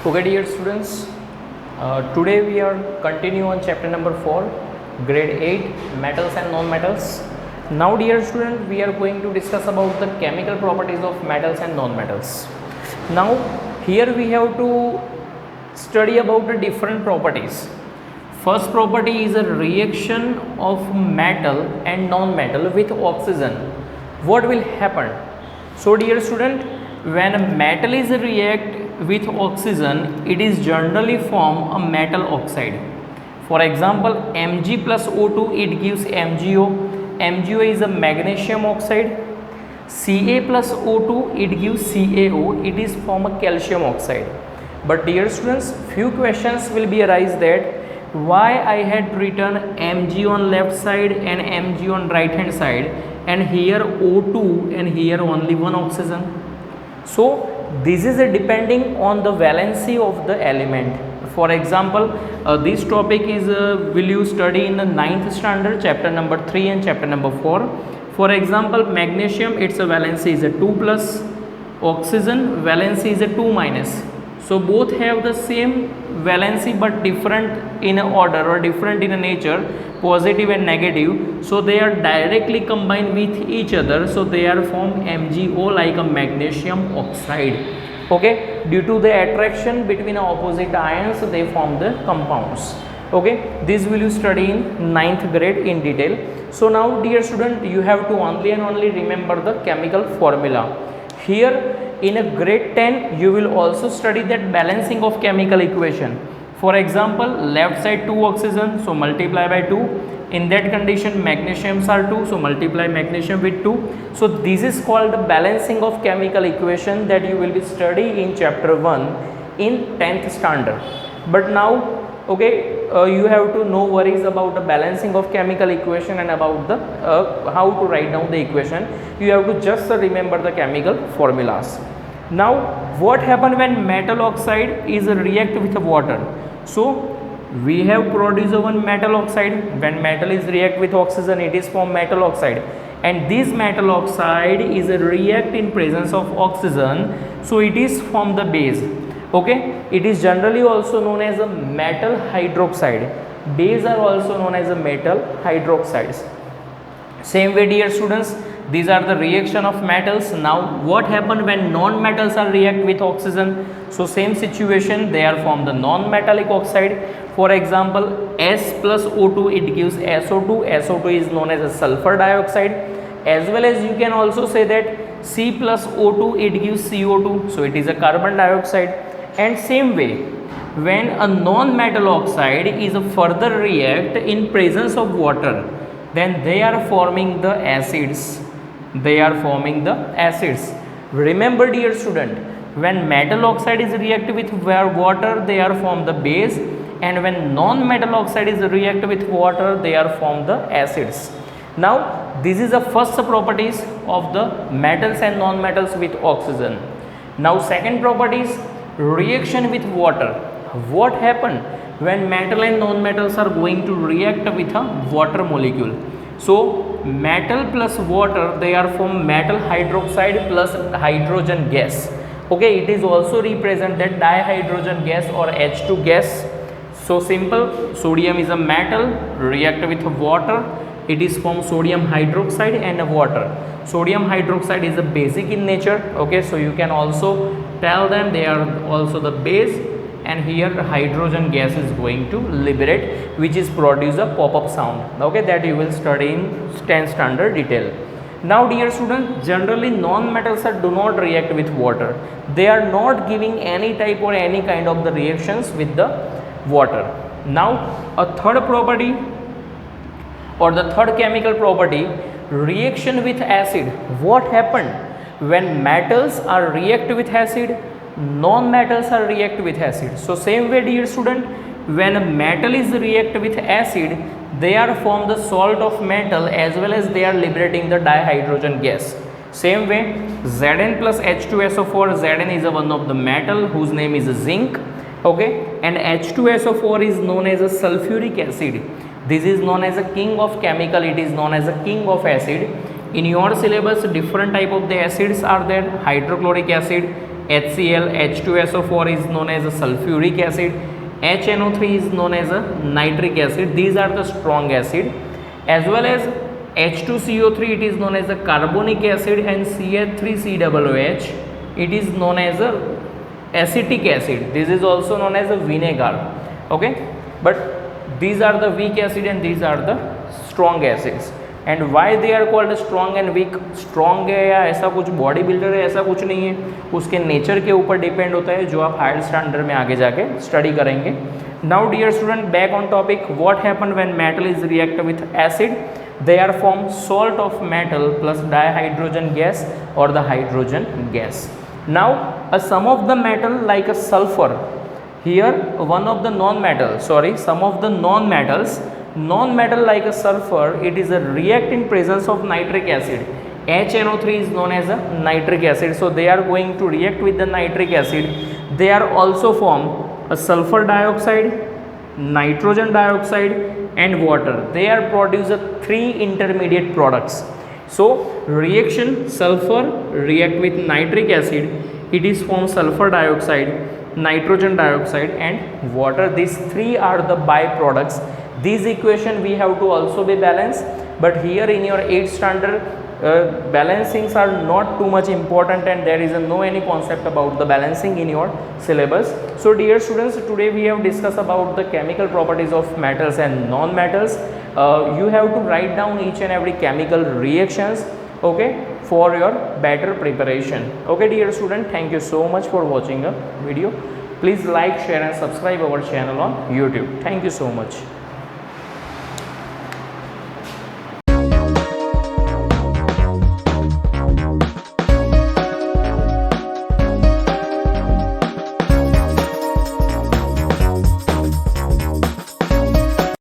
Okay, dear students, today we are continue on chapter number 4, grade 8, metals and non-metals. Now, dear student, we are going to discuss about the chemical properties of metals and non-metals. Now, here we have to study about the different properties. First property is a reaction of metal and non-metal with oxygen. What will happen? So, dear student, when a metal is react with oxygen, it is generally form a metal oxide. For example, Mg plus O2, it gives MgO. MgO is a magnesium oxide. Ca plus O2, it gives CaO. It is form a calcium oxide. But dear students, few questions will be arise that why I had written Mg on left side and Mg on right hand side, and here O2 and here only one oxygen. So this is depending on the valency of the element. For example, this topic is will you study in the 9th standard, chapter number 3 and chapter number 4. For example, magnesium, its valency is a 2 plus, oxygen valency is a 2 minus. So both have the same valency but different in order or different in nature, positive and negative. So they are directly combined with each other. So they are form MgO like a magnesium oxide. Okay, due to the attraction between opposite ions, they form the compounds. Okay, this will you study in 9th grade in detail. So now, dear student, you have to only and only remember the chemical formula. Here in a grade 10, you will also study that balancing of chemical equation. For example, left side 2 oxygen, so multiply by 2. In that condition, magnesiums are 2, so multiply magnesium with 2. So this is called the balancing of chemical equation that you will be studying in chapter 1 in 10th standard. But now, okay, you have to no worries about the balancing of chemical equation and about the how to write down the equation. You have to just remember the chemical formulas. Now, what happen when metal oxide is react with water? So we have produced one metal oxide. When metal is react with oxygen, it is form metal oxide, and this metal oxide is a react in presence of oxygen, so it is from the base. Okay, it is generally also known as a metal hydroxide. Base are also known as a metal hydroxides. Same way, dear students, these are the reaction of metals. Now what happen when non-metals are react with oxygen? So same situation, they are from the non-metallic oxide. For example, S plus O2, it gives SO2. SO2 is known as a sulfur dioxide. As well as you can also say that C plus O2, it gives CO2, so it is a carbon dioxide. And same way, when a non-metal oxide is a further react in presence of water, then they are forming the acids. They are forming the acids. Remember, dear student, when metal oxide is react with water, they are form the base, and when non-metal oxide is react with water, they are form the acids. Now this is the first properties of the metals and non-metals with oxygen. Now second properties, reaction with water. What happen when metal and non-metals are going to react with a water molecule? So metal plus water, they are from metal hydroxide plus hydrogen gas. Okay, it is also represented dihydrogen gas or H2 gas. So simple, sodium is a metal, react with water, it is from sodium hydroxide and water. Sodium hydroxide is a basic in nature. Okay, so you can also tell them they are also the base, and here hydrogen gas is going to liberate, which is produce a pop-up sound. Okay, that you will study in 10th standard detail. Now, dear students, generally non-metals do not react with water. They are not giving any type or any kind of the reactions with the water. Now a third property or the third chemical property, reaction with acid. What happened when metals are react with acid, non-metals are react with acid? So same way, dear student, when a metal is react with acid, they are form the salt of metal as well as they are liberating the dihydrogen gas. Same way, Zn plus H2SO4, Zn is a one of the metal whose name is zinc. Okay, and H2SO4 is known as a sulfuric acid. This is known as a king of chemical, it is known as a king of acid. In your syllabus, different type of the acids are there: hydrochloric acid, HCl, H2SO4 is known as a sulfuric acid, HNO3 is known as a nitric acid. These are the strong acid. As well as H2CO3, it is known as a carbonic acid, and CH3COOH, it is known as a acetic acid. This is also known as a vinegar. Okay, but these are the weak acid and these are the strong acids. And why they are called strong and weak. Strong है या ऐसा कुछ body builder है, ऐसा कुछ नहीं है, उसके नेचर के ऊपर डिपेंड होता है, जो आप हायर स्टैंडर्ड में आगे जाके स्टडी करेंगे. Now dear student, back on topic. What happen when metal is react with acid? They are form salt of metal plus dihydrogen gas और the hydrogen gas. Now a some of the metal like a sulphur, here one of the some of the non-metal like a sulfur, it is a react in presence of nitric acid. HNO3 is known as a nitric acid, so they are going to react with the nitric acid. They are also form a sulfur dioxide, nitrogen dioxide and water. They are produce a 3 intermediate products. So reaction sulfur react with nitric acid, it is form sulfur dioxide, nitrogen dioxide and water. These 3 are the byproducts. These equation we have to also be balanced, but here in your 8th standard balancings are not too much important, and there is no any concept about the balancing in your syllabus. So dear students, today we have discussed about the chemical properties of metals and non-metals. You have to write down each and every chemical reactions, okay, for your better preparation. Okay dear student, thank you so much for watching the video. Please like, share and subscribe our channel on YouTube. Thank you so much.